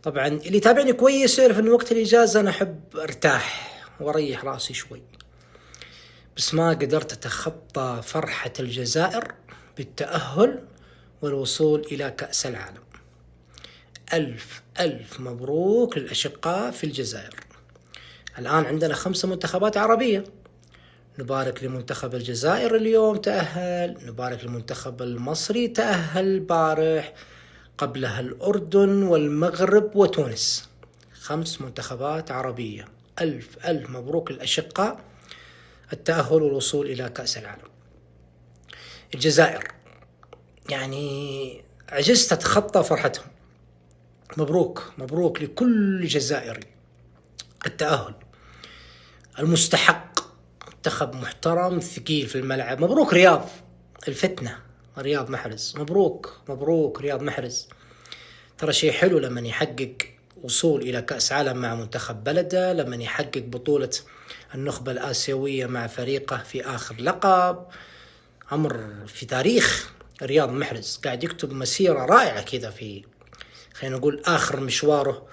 طبعا اللي يتابعني كويس يعرف ان وقت الاجازة انا احب ارتاح واريح راسي شوي، بس ما قدرت اتخطى فرحة الجزائر بالتأهل والوصول الى كأس العالم. الف الف مبروك للاشقاء في الجزائر. الان عندنا 5 منتخبات عربية، نبارك لمنتخب الجزائر اليوم تأهل، نبارك للمنتخب المصري تأهل البارح، قبلها الأردن والمغرب وتونس. 5 منتخبات عربية. ألف ألف مبروك للأشقاء التأهل والوصول إلى كأس العالم. الجزائر يعني عجزت أتخطى فرحتهم. مبروك مبروك لكل جزائري التأهل المستحق. منتخب محترم ثقيل في الملعب. مبروك رياض الفتنة، رياض محرز، مبروك مبروك رياض محرز. ترى شيء حلو لما يحقق وصول إلى كأس عالم مع منتخب بلده، لما يحقق بطولة النخبة الآسيوية مع فريقه في آخر لقب. أمر في تاريخ رياض محرز، قاعد يكتب مسيرة رائعة كذا في، خلينا نقول، آخر مشواره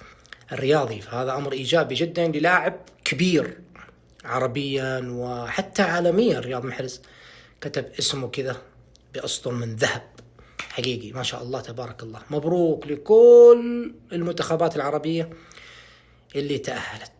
الرياضي. فهذا أمر إيجابي جدا للاعب كبير عربيا وحتى عالميا. رياض محرز كتب اسمه كذا بأسطر من ذهب حقيقي، ما شاء الله تبارك الله. مبروك لكل المنتخبات العربية اللي تأهلت.